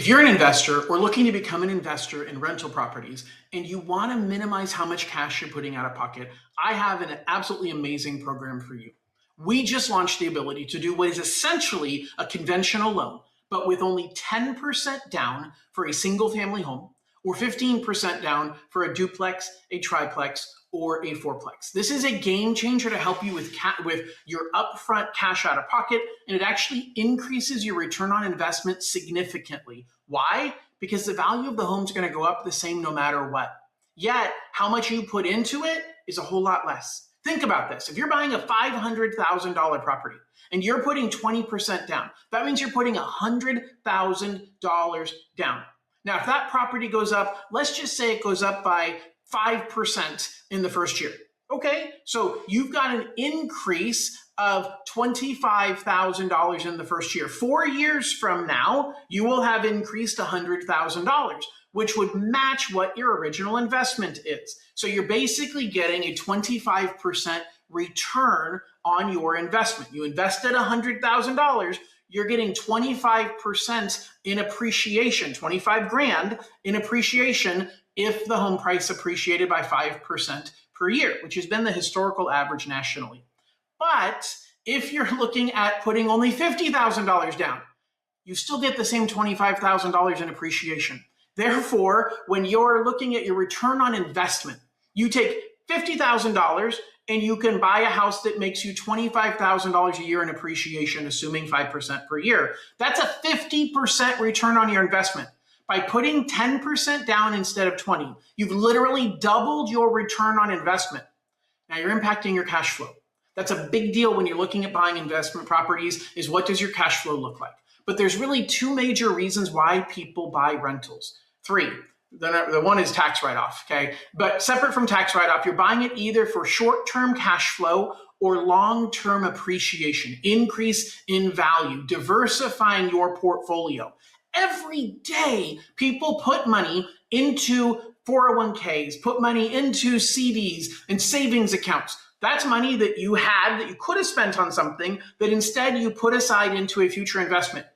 If you're an investor or looking to become an investor in rental properties and you want to minimize how much cash you're putting out of pocket, I have an absolutely amazing program for you. We just launched the ability to do what is essentially a conventional loan, but with only 10% down for a single family home or 15% down for a duplex, a triplex, or a fourplex. This is a game changer to help you with your upfront cash out of pocket, and it actually increases your return on investment significantly. Why? Because the value of the home is going to go up the same no matter what. Yet, how much you put into it is a whole lot less. Think about this. If you're buying a $500,000 property and you're putting 20% down, that means you're putting $100,000 down. Now, if that property goes up, let's just say it goes up by 5% in the first year. Okay, so you've got an increase of $25,000 in the first year. 4 years from now, you will have increased $100,000, which would match what your original investment is. So you're basically getting a 25% return on your investment. You invested $100,000, you're getting 25% in appreciation, 25 grand in appreciation if the home price appreciated by 5% per year, which has been the historical average nationally. But if you're looking at putting only $50,000 down, you still get the same $25,000 in appreciation. Therefore, when you're looking at your return on investment, you take $50,000 and you can buy a house that makes you $25,000 a year in appreciation, assuming 5% per year. That's a 50% return on your investment. By putting 10% down instead of 20, you've literally doubled your return on investment. Now you're impacting your cash flow. That's a big deal when you're looking at buying investment properties, is what does your cash flow look like? But there's really two major reasons why people buy rentals. Three. The one is tax write-off, okay? But separate from tax write-off, you're buying it either for short-term cash flow or long-term appreciation, increase in value, diversifying your portfolio. Every day, people put money into 401ks, put money into CDs and savings accounts. That's money that you had that you could have spent on something that instead you put aside into a future investment.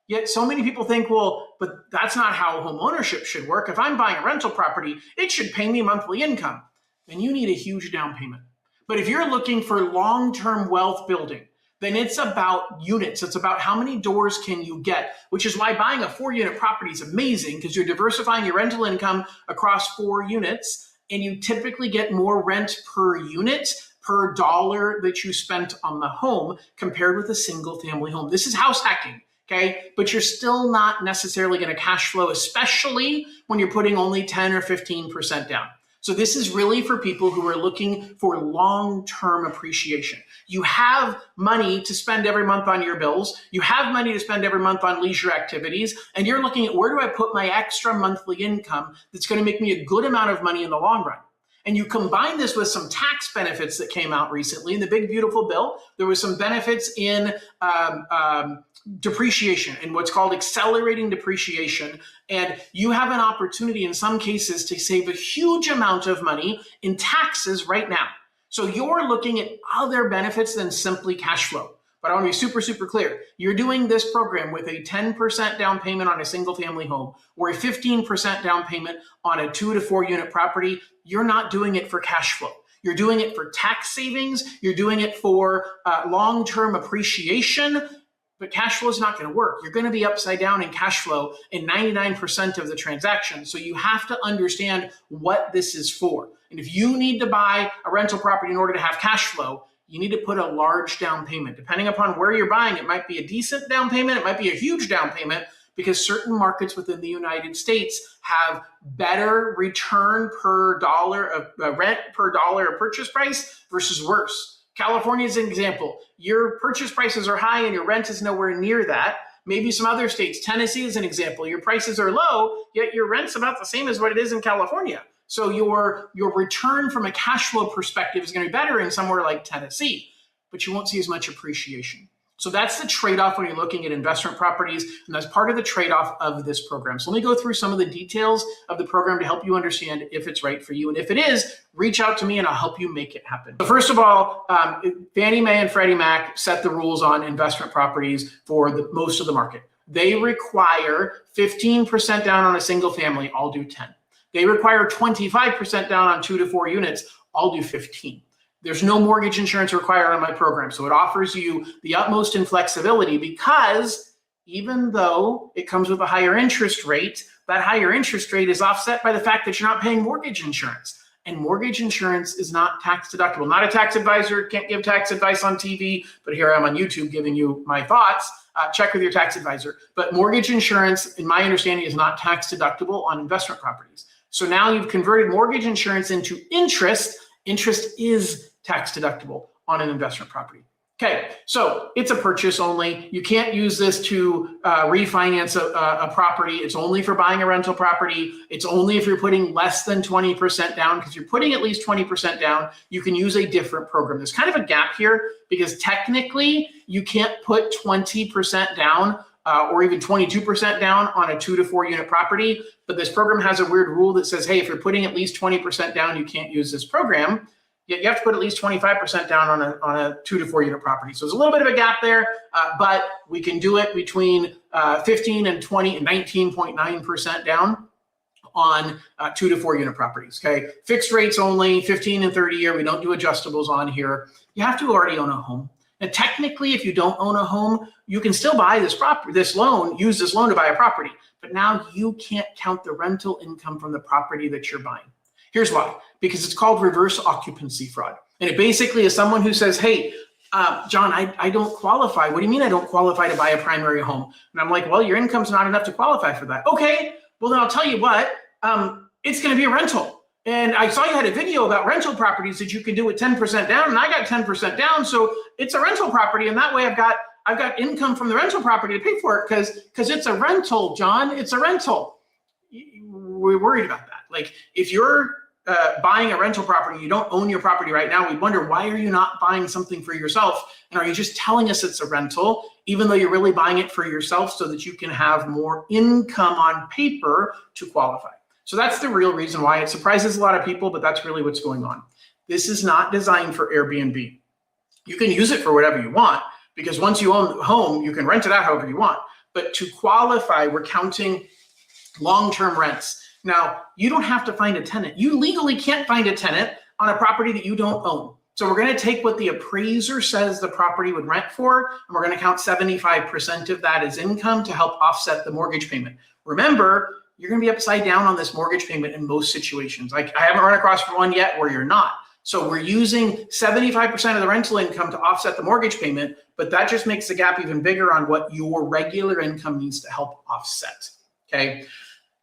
Yet so many people think, well, but that's not how home ownership should work. If I'm buying a rental property, it should pay me monthly income. Then you need a huge down payment. But if you're looking for long-term wealth building, then it's about units. It's about how many doors can you get, which is why buying a 4-unit property is amazing, because you're diversifying your rental income across 4 units, and you typically get more rent per unit per dollar that you spent on the home compared with a single family home. This is house hacking, okay? But you're still not necessarily going to cash flow, especially when you're putting only 10 or 15% down. So this is really for people who are looking for long-term appreciation. You have money to spend every month on your bills. You have money to spend every month on leisure activities. And you're looking at, where do I put my extra monthly income that's going to make me a good amount of money in the long run? And you combine this with some tax benefits that came out recently in the big, beautiful bill. There was some benefits in depreciation and what's called accelerating depreciation. And you have an opportunity in some cases to save a huge amount of money in taxes right now. So you're looking at other benefits than simply cash flow. But I want to be super, super clear. You're doing this program with a 10% down payment on a single family home or a 15% down payment on a 2 to 4 unit property. You're not doing it for cash flow. You're doing it for tax savings. You're doing it for long-term appreciation. But cash flow is not going to work. You're going to be upside down in cash flow in 99% of the transactions. So you have to understand what this is for. And if you need to buy a rental property in order to have cash flow, you need to put a large down payment. Depending upon where you're buying, it might be a decent down payment. It might be a huge down payment, because certain markets within the United States have better return per dollar of rent per dollar of purchase price versus worse. California is an example. Your purchase prices are high and your rent is nowhere near that. Maybe some other states. Tennessee is an example. Your prices are low, yet your rent's about the same as what it is in California. So your return from a cash flow perspective is going to be better in somewhere like Tennessee, but you won't see as much appreciation. So that's the trade-off when you're looking at investment properties, and that's part of the trade-off of this program. So let me go through some of the details of the program to help you understand if it's right for you. And if it is, reach out to me and I'll help you make it happen. So first of all, Fannie Mae and Freddie Mac set the rules on investment properties for most of the market. They require 15% down on a single family. I'll do 10. They require 25% down on 2 to 4 units. I'll do 15. There's no mortgage insurance required on my program. So it offers you the utmost in flexibility, because even though it comes with a higher interest rate, that higher interest rate is offset by the fact that you're not paying mortgage insurance. And mortgage insurance is not tax deductible. Not a tax advisor, can't give tax advice on TV, but here I am on YouTube giving you my thoughts. Check with your tax advisor. But mortgage insurance, in my understanding, is not tax deductible on investment properties. So now you've converted mortgage insurance into interest. Interest is tax deductible on an investment property. Okay, so it's a purchase only. You can't use this to refinance a property. It's only for buying a rental property. It's only if you're putting less than 20% down, because you're putting at least 20% down, you can use a different program. There's kind of a gap here because technically you can't put 20% down or even 22% down on a 2 to 4 unit property. But this program has a weird rule that says, hey, if you're putting at least 20% down, you can't use this program. You have to put at least 25% down on a 2 to 4 unit property. So there's a little bit of a gap there, but we can do it between 15 and 20 and 19.9% down on 2 to 4 unit properties. Okay, fixed rates only, 15 and 30 year. We don't do adjustables on here. You have to already own a home. And technically, if you don't own a home, you can still buy this property, use this loan to buy a property. But now you can't count the rental income from the property that you're buying. Here's why. Because it's called reverse occupancy fraud. And it basically is someone who says, hey, John, I don't qualify. What do you mean I don't qualify to buy a primary home? And I'm like, well, your income's not enough to qualify for that. Okay, well, then I'll tell you what, it's going to be a rental. And I saw you had a video about rental properties that you can do with 10% down, and I got 10% down. So it's a rental property. And that way I've got income from the rental property to pay for it because it's a rental, John. It's a rental. We're worried about that. Like if you're buying a rental property, you don't own your property right now, we'd wonder, why are you not buying something for yourself? And are you just telling us it's a rental, even though you're really buying it for yourself so that you can have more income on paper to qualify? So that's the real reason why. It surprises a lot of people, but that's really what's going on. This is not designed for Airbnb. You can use it for whatever you want, because once you own the home, you can rent it out however you want. But to qualify, we're counting long-term rents. Now, you don't have to find a tenant. You legally can't find a tenant on a property that you don't own. So we're going to take what the appraiser says the property would rent for, and we're going to count 75% of that as income to help offset the mortgage payment. Remember, you're going to be upside down on this mortgage payment in most situations. Like I haven't run across one yet where you're not. So we're using 75% of the rental income to offset the mortgage payment, but that just makes the gap even bigger on what your regular income needs to help offset. Okay.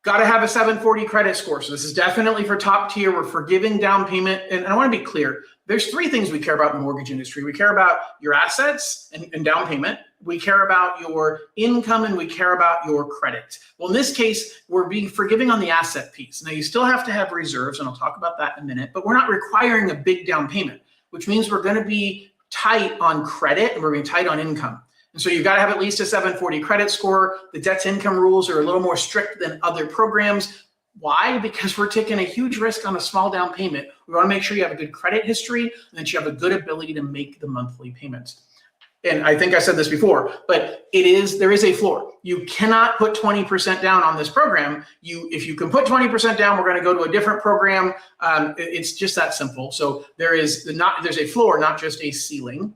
Got to have a 740 credit score. So this is definitely for top tier. We're forgiving down payment. And I want to be clear. There's 3 things we care about in the mortgage industry. We care about your assets and down payment. We care about your income, and we care about your credit. Well, in this case, we're being forgiving on the asset piece. Now, you still have to have reserves, and I'll talk about that in a minute, but we're not requiring a big down payment, which means we're going to be tight on credit and we're going to be tight on income. And so you've got to have at least a 740 credit score. The debt to income rules are a little more strict than other programs. Why? Because we're taking a huge risk on a small down payment. We want to make sure you have a good credit history and that you have a good ability to make the monthly payments. And I think I said this before, but there is a floor. You cannot put 20% down on this program. If you can put 20% down, we're going to go to a different program. It's just that simple. So there's a floor, not just a ceiling.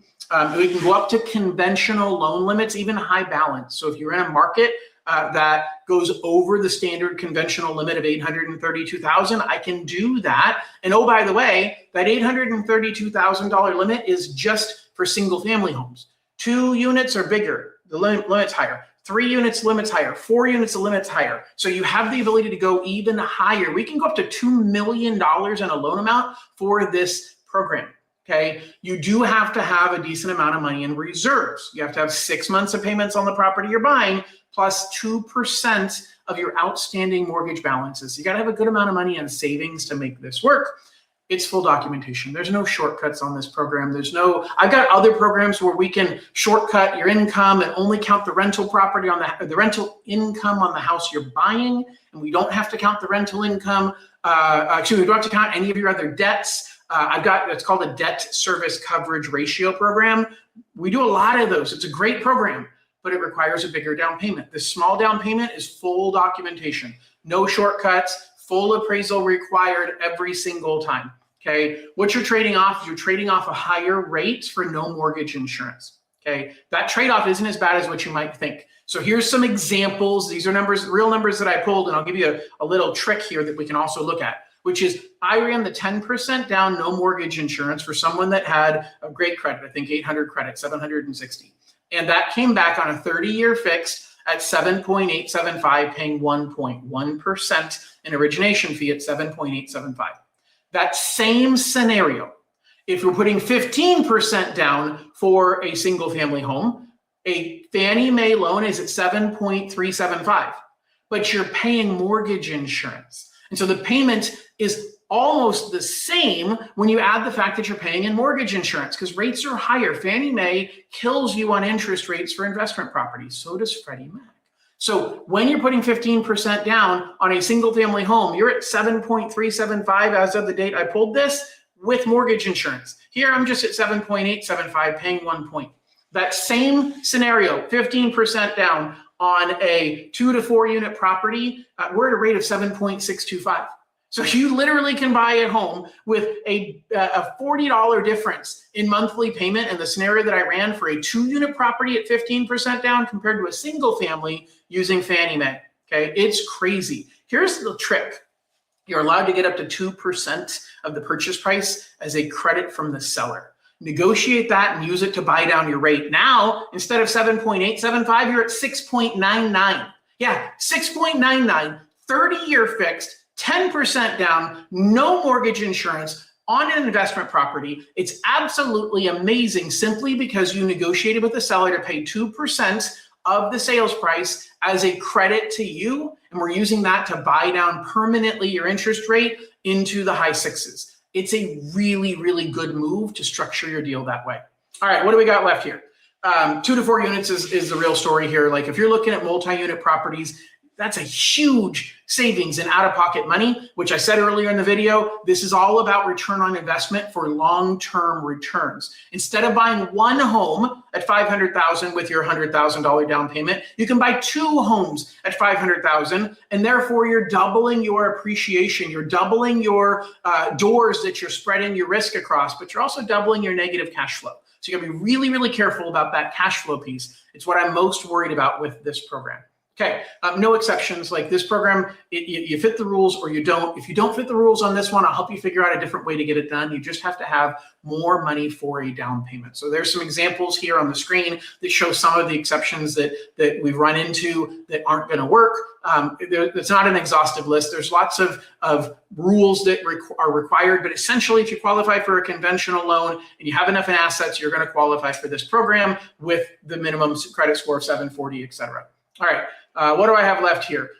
We can go up to conventional loan limits, even high balance. So if you're in a market that goes over the standard conventional limit of $832,000, I can do that. And oh, by the way, that $832,000 limit is just for single family homes. 2 units or bigger, the limit's higher. 3 units, limit's higher. 4 units, the limit's higher. So you have the ability to go even higher. We can go up to $2 million in a loan amount for this program. Okay, you do have to have a decent amount of money in reserves. You have to have 6 months of payments on the property you're buying, plus 2% of your outstanding mortgage balances. You got to have a good amount of money in savings to make this work. It's full documentation. There's no shortcuts on this program. I've got other programs where we can shortcut your income and only count the rental property on the rental income on the house you're buying, and we don't have to count the rental income. We don't have to count any of your other debts. It's called a debt service coverage ratio program. We do a lot of those. It's a great program, but it requires a bigger down payment. This small down payment is full documentation, no shortcuts, full appraisal required every single time. Okay, what you're trading off is you're trading off a higher rate for no mortgage insurance. Okay, that trade-off isn't as bad as what you might think. So here's some examples. These are numbers, real numbers that I pulled, and I'll give you a little trick here that we can also look at, which is I ran the 10% down no mortgage insurance for someone that had a great credit, I think 800 credit, 760. And that came back on a 30-year fixed at 7.875, paying 1.1% in origination fee at 7.875. That same scenario, if you're putting 15% down for a single family home, a Fannie Mae loan is at 7.375, but you're paying mortgage insurance. And so the payment is almost the same when you add the fact that you're paying in mortgage insurance because rates are higher. Fannie Mae kills you on interest rates for investment properties. So does Freddie Mac. So when you're putting 15% down on a single family home, you're at 7.375 as of the date I pulled this with mortgage insurance. Here I'm just at 7.875 paying 1 point. That same scenario, 15% down on a 2 to 4 unit property, we're at a rate of 7.625. So you literally can buy a home with a $40 difference in monthly payment in the scenario that I ran for a 2-unit property at 15% down compared to a single family using Fannie Mae. Okay, it's crazy. Here's the trick. You're allowed to get up to 2% of the purchase price as a credit from the seller. Negotiate that and use it to buy down your rate. Now, instead of 7.875, you're at 6.99. Yeah, 6.99, 30-year fixed, 10% down, no mortgage insurance on an investment property. It's absolutely amazing simply because you negotiated with the seller to pay 2% of the sales price as a credit to you. And we're using that to buy down permanently your interest rate into the high sixes. It's a really, really good move to structure your deal that way. All right, what do we got left here? 2 to 4 units is the real story here. Like if you're looking at multi-unit properties, that's a huge savings in out-of-pocket money, which I said earlier in the video. This is all about return on investment for long-term returns. Instead of buying one home at $500,000 with your $100,000 down payment, you can buy 2 homes at $500,000, and therefore you're doubling your appreciation. You're doubling your doors that you're spreading your risk across, but you're also doubling your negative cash flow. So you gotta be really, really careful about that cash flow piece. It's what I'm most worried about with this program. Okay, no exceptions. Like this program, you fit the rules or you don't. If you don't fit the rules on this one, I'll help you figure out a different way to get it done. You just have to have more money for a down payment. So there's some examples here on the screen that show some of the exceptions that we've run into that aren't going to work. It's not an exhaustive list. There's lots of rules that are required, but essentially if you qualify for a conventional loan and you have enough in assets, you're going to qualify for this program with the minimum credit score of 740, et cetera. All right. What do I have left here?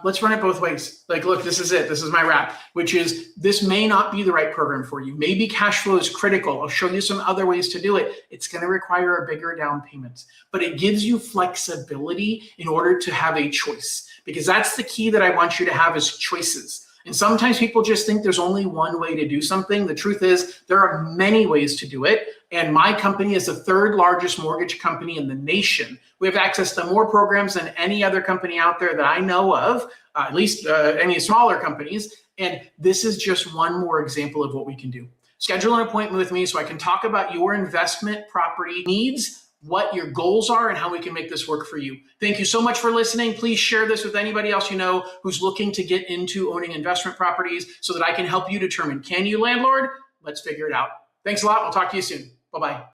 Let's run it both ways. Like, look, this is it. This is my wrap, which is this may not be the right program for you. Maybe cash flow is critical. I'll show you some other ways to do it. It's going to require a bigger down payment, but it gives you flexibility in order to have a choice, because that's the key that I want you to have is choices. And sometimes people just think there's only one way to do something. The truth is there are many ways to do it. And my company is the 3rd largest mortgage company in the nation. We have access to more programs than any other company out there that I know of, at least any smaller companies. And this is just one more example of what we can do. Schedule an appointment with me so I can talk about your investment property needs, what your goals are, and how we can make this work for you. Thank you so much for listening. Please share this with anybody else you know who's looking to get into owning investment properties so that I can help you determine, can you landlord? Let's figure it out. Thanks a lot. We'll talk to you soon. Bye-bye.